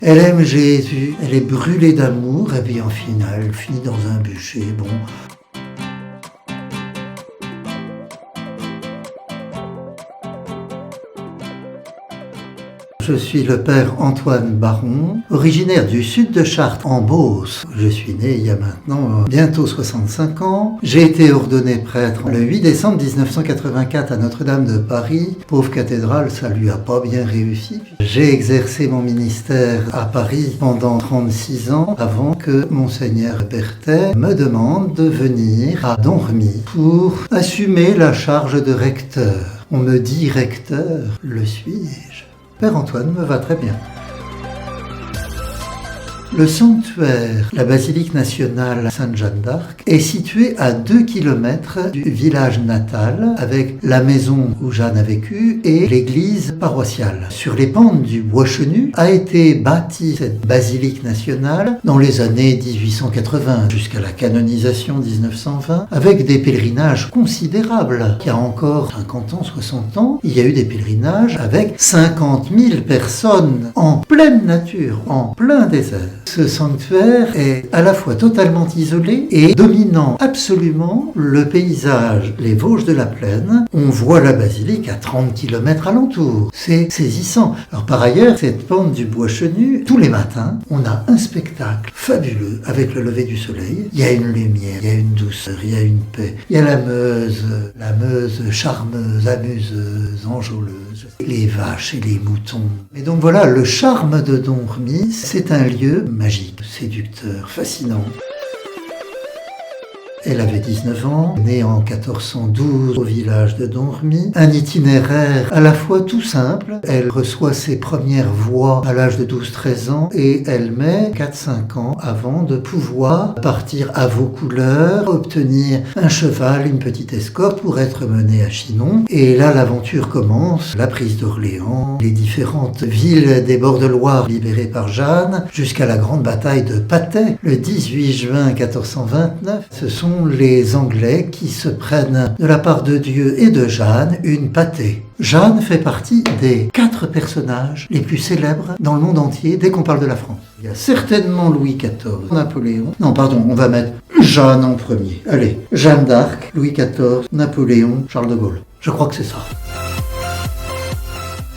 Elle aime Jésus, elle est brûlée d'amour, et puis en finale, elle finit dans un bûcher. Bon. Je suis le père Antoine Baron, originaire du sud de Chartres, en Beauce. Je suis né il y a maintenant bientôt 65 ans. J'ai été ordonné prêtre le 8 décembre 1984 à Notre-Dame de Paris. Pauvre cathédrale, ça lui a pas bien réussi. J'ai exercé mon ministère à Paris pendant 36 ans avant que Monseigneur Berthet me demande de venir à Domremy pour assumer la charge de recteur. On me dit recteur, le suis-je ? Père Antoine me va très bien. Le sanctuaire, la basilique nationale Sainte-Jeanne d'Arc, est situé à 2 km du village natal, avec la maison où Jeanne a vécu et l'église paroissiale. Sur les pentes du Bois Chenu a été bâtie cette basilique nationale dans les années 1880 jusqu'à la canonisation 1920, avec des pèlerinages considérables. Il y a encore 50 ans, 60 ans, il y a eu des pèlerinages avec 50 000 personnes en pleine nature, en plein désert. Ce sanctuaire est à la fois totalement isolé et dominant absolument le paysage, les Vosges de la Plaine. On voit la basilique à 30 km alentour. C'est saisissant. Alors par ailleurs, cette pente du Bois Chenu, tous les matins, on a un spectacle fabuleux avec le lever du soleil. Il y a une lumière, il y a une douceur, il y a une paix. Il y a la Meuse charmeuse, amuseuse, enjôleuse, les vaches et les moutons. Et donc voilà, le charme de Domremy, c'est un lieu magique, séducteur, fascinant. Elle avait 19 ans, née en 1412 au village de Domremy. Un itinéraire à la fois tout simple. Elle reçoit ses premières voix à l'âge de 12-13 ans et elle met 4-5 ans avant de pouvoir partir à vos couleurs, obtenir un cheval, une petite escorte pour être menée à Chinon. Et là, l'aventure commence. La prise d'Orléans, les différentes villes des bords de Loire libérées par Jeanne, jusqu'à la grande bataille de Patay, le 18 juin 1429. Ce sont les Anglais qui se prennent de la part de Dieu et de Jeanne une pâtée. Jeanne fait partie des 4 personnages les plus célèbres dans le monde entier dès qu'on parle de la France. Il y a certainement Louis XIV, Napoléon. Non, pardon, on va mettre Jeanne en premier. Allez, Jeanne d'Arc, Louis XIV, Napoléon, Charles de Gaulle. Je crois que c'est ça.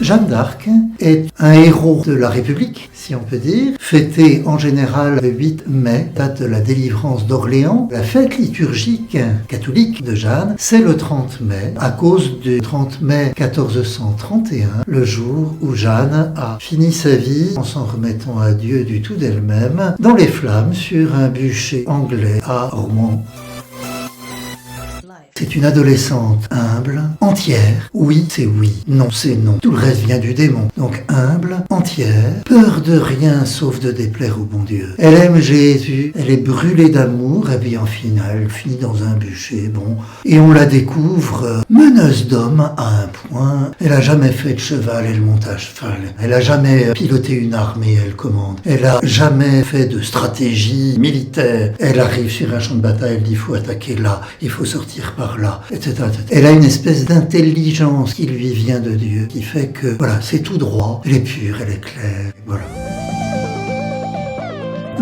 Jeanne d'Arc est un héros de la République, si on peut dire, fêté en général le 8 mai, date de la délivrance d'Orléans. La fête liturgique catholique de Jeanne, c'est le 30 mai, à cause du 30 mai 1431, le jour où Jeanne a fini sa vie en s'en remettant à Dieu du tout d'elle-même, dans les flammes sur un bûcher anglais à Rouen. C'est une adolescente humble, entière. Oui, c'est oui. Non, c'est non. Tout le reste vient du démon. Donc humble, entière, peur de rien sauf de déplaire au bon Dieu. Elle aime Jésus, elle est brûlée d'amour, et puis en finale, elle finit dans un bûcher, bon. Et on la découvre meneuse d'homme à un point. Elle a jamais fait de cheval, elle monte à cheval. Elle a jamais piloté une armée, elle commande. Elle a jamais fait de stratégie militaire. Elle arrive sur un champ de bataille, elle dit il faut attaquer là, il faut sortir par là, etc., etc. Elle a une espèce d'intelligence qui lui vient de Dieu, qui fait que, voilà, c'est tout droit, elle est pure, elle est claire, voilà.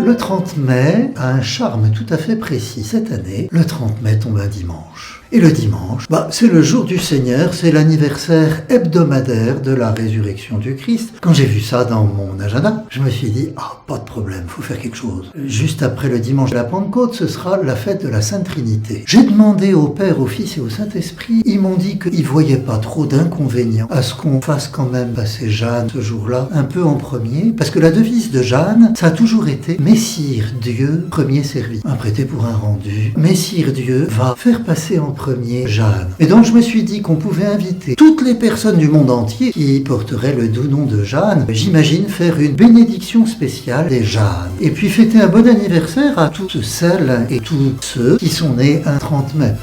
Le 30 mai a un charme tout à fait précis. Cette année, le 30 mai tombe un dimanche. Et le dimanche, c'est le jour du Seigneur, c'est l'anniversaire hebdomadaire de la résurrection du Christ. Quand j'ai vu ça dans mon agenda, je me suis dit, pas de problème, faut faire quelque chose. Juste après le dimanche de la Pentecôte, ce sera la fête de la Sainte Trinité. J'ai demandé au Père, au Fils et au Saint-Esprit, ils m'ont dit qu'ils voyaient pas trop d'inconvénients à ce qu'on fasse quand même passer Jeanne ce jour-là un peu en premier, parce que la devise de Jeanne, ça a toujours été Messire Dieu, premier servi. Un prêté pour un rendu. Messire Dieu va faire passer en premier Jeanne. Et donc je me suis dit qu'on pouvait inviter toutes les personnes du monde entier qui porteraient le doux nom de Jeanne. J'imagine faire une bénédiction spéciale des Jeannes. Et puis fêter un bon anniversaire à toutes celles et tous ceux qui sont nés un 30 mai.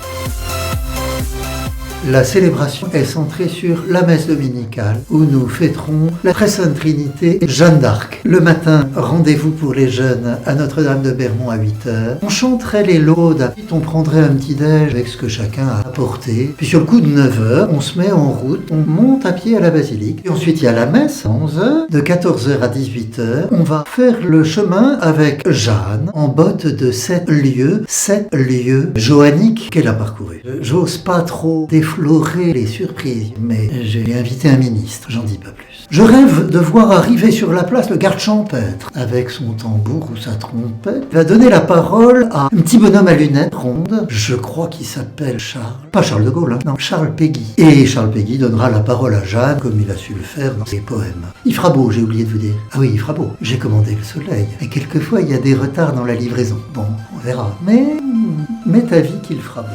La célébration est centrée sur la messe dominicale où nous fêterons la Très Sainte Trinité et Jeanne d'Arc. Le matin, rendez-vous pour les jeunes à Notre-Dame de Bermond à 8h. On chanterait les laudes, ensuite on prendrait un petit déj avec ce que chacun a apporté. Puis sur le coup de 9h, on se met en route, on monte à pied à la basilique. Et ensuite il y a la messe à 11h, de 14h à 18h. On va faire le chemin avec Jeanne en botte de 7 lieues joanniques qu'elle a parcouru. J'ose pas trop déflorer les surprises, mais j'ai invité un ministre, j'en dis pas plus. Je rêve de voir arriver sur la place le garde champêtre, avec son tambour ou sa trompette. Il va donner la parole à un petit bonhomme à lunettes rondes, je crois qu'il s'appelle Charles. Pas Charles de Gaulle, hein, non, Charles Péguy. Et Charles Péguy donnera la parole à Jeanne, comme il a su le faire dans ses poèmes. Il fera beau, j'ai oublié de vous dire. Ah oui, il fera beau. J'ai commandé le soleil. Et quelquefois, il y a des retards dans la livraison. Bon, on verra. Mais m'est avis qu'il fera beau.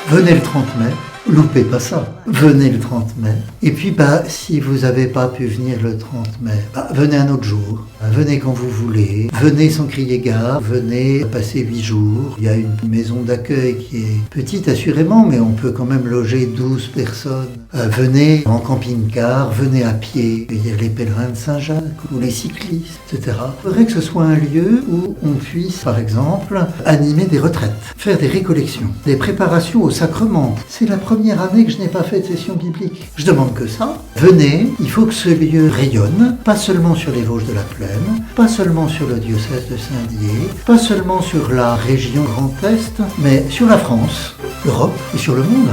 Venez le 30 mai, loupez pas ça. Venez le 30 mai. Et puis, si vous n'avez pas pu venir le 30 mai, venez un autre jour. Venez quand vous voulez. Venez sans crier gare. Venez passer 8 jours. Il y a une maison d'accueil qui est petite, assurément, mais on peut quand même loger 12 personnes. Venez en camping-car, venez à pied. Il y a les pèlerins de Saint-Jacques ou les cyclistes, etc. Il faudrait que ce soit un lieu où on puisse, par exemple, animer des retraites, faire des récollections, des préparations au sacrement. C'est la première année que je n'ai pas fait de session biblique. Je demande que ça. Venez, il faut que ce lieu rayonne, pas seulement sur les Vosges de la Plaine, pas seulement sur le diocèse de Saint-Dié, pas seulement sur la région Grand Est, mais sur la France, l'Europe et sur le monde.